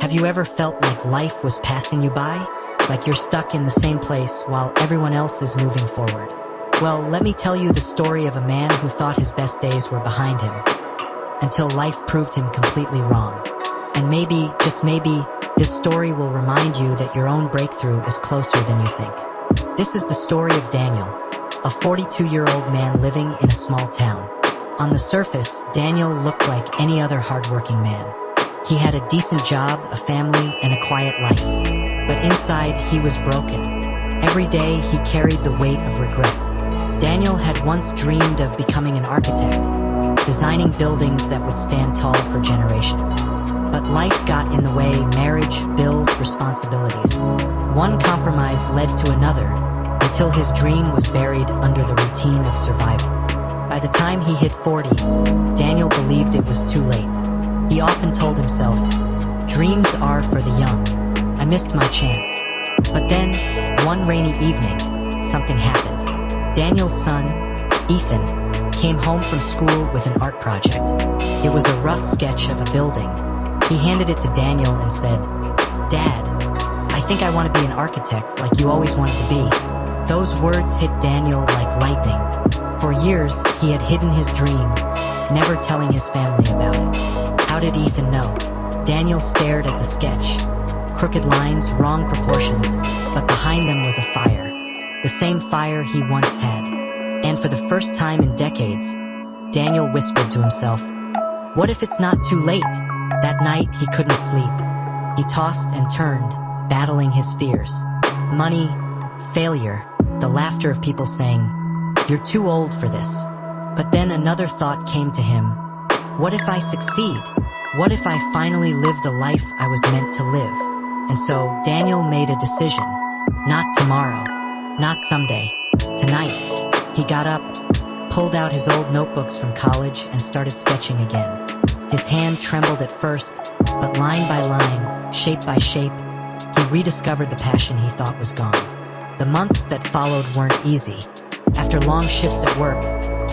Have you ever felt like life was passing you by? Like you're stuck in the same place while everyone else is moving forward? Well, let me tell you the story of a man who thought his best days were behind him, until life proved him completely wrong. And maybe, just maybe, this story will remind you that your own breakthrough is closer than you think. This is the story of Daniel, a 42-year-old man living in a small town. On the surface, Daniel looked like any other hardworking man. He had a decent job, a family, and a quiet life. But inside, he was broken. Every day, he carried the weight of regret. Daniel had once dreamed of becoming an architect, designing buildings that would stand tall for generations. But life got in the way: marriage, bills, responsibilities. One compromise led to another, until his dream was buried under the routine of survival. By the time he hit 40, Daniel believed it was too late. He often told himself, "Dreams are for the young. I missed my chance." But then, one rainy evening, something happened. Daniel's son, Ethan, came home from school with an art project. It was a rough sketch of a building. He handed it to Daniel and said, "Dad, I think I want to be an architect like you always wanted to be." Those words hit Daniel like lightning. For years, he had hidden his dream, never telling his family about it. How did Ethan know? Daniel stared at the sketch. Crooked lines, wrong proportions, but behind them was a fire. The same fire he once had. And for the first time in decades, Daniel whispered to himself, "What if it's not too late?" That night, he couldn't sleep. He tossed and turned, battling his fears. Money, failure, the laughter of people saying, "You're too old for this." But then another thought came to him. What if I succeed? What if I finally live the life I was meant to live? And so Daniel made a decision. Not tomorrow, not someday, tonight. He got up, pulled out his old notebooks from college and started sketching again. His hand trembled at first, but line by line, shape by shape, he rediscovered the passion he thought was gone. The months that followed weren't easy. After long shifts at work,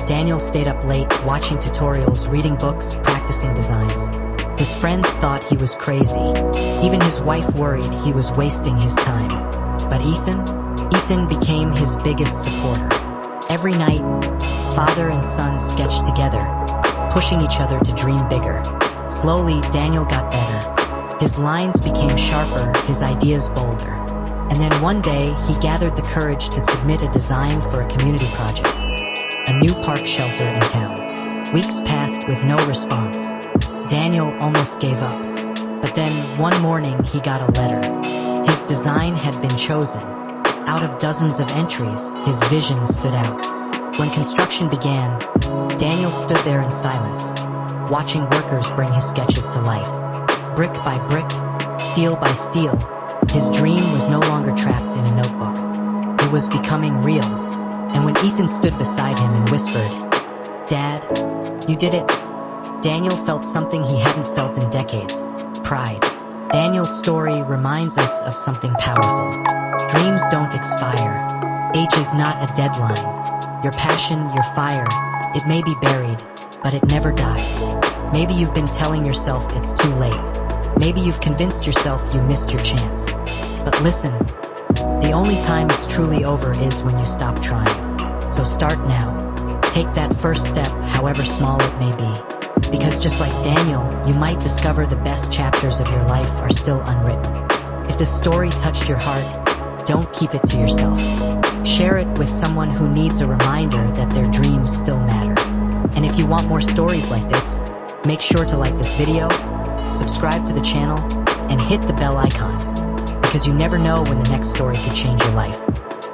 Daniel stayed up late, watching tutorials, reading books, practicing designs. His friends thought he was crazy. Even his wife worried he was wasting his time. But Ethan became his biggest supporter. Every night, father and son sketched together, pushing each other to dream bigger. Slowly, Daniel got better. His lines became sharper, his ideas bolder. And then one day, he gathered the courage to submit a design for a community project. A new park shelter in town. Weeks passed with no response. Daniel almost gave up. But then, one morning, he got a letter. His design had been chosen. Out of dozens of entries, his vision stood out. When construction began, Daniel stood there in silence, watching workers bring his sketches to life. Brick by brick, steel by steel, his dream was no longer trapped in a notebook. It was becoming real. And when Ethan stood beside him and whispered, "Dad, you did it," Daniel felt something he hadn't felt in decades: pride. Daniel's story reminds us of something powerful. Dreams don't expire. Age is not a deadline. Your passion, your fire, it may be buried, but it never dies. Maybe you've been telling yourself it's too late. Maybe you've convinced yourself you missed your chance. But listen, the only time it's truly over is when you stop trying. So start now. Take that first step, however small it may be. Because just like Daniel, you might discover the best chapters of your life are still unwritten. If this story touched your heart, don't keep it to yourself. Share it with someone who needs a reminder that their dreams still matter. And if you want more stories like this, make sure to like this video, subscribe to the channel, and hit the bell icon. Because you never know when the next story could change your life.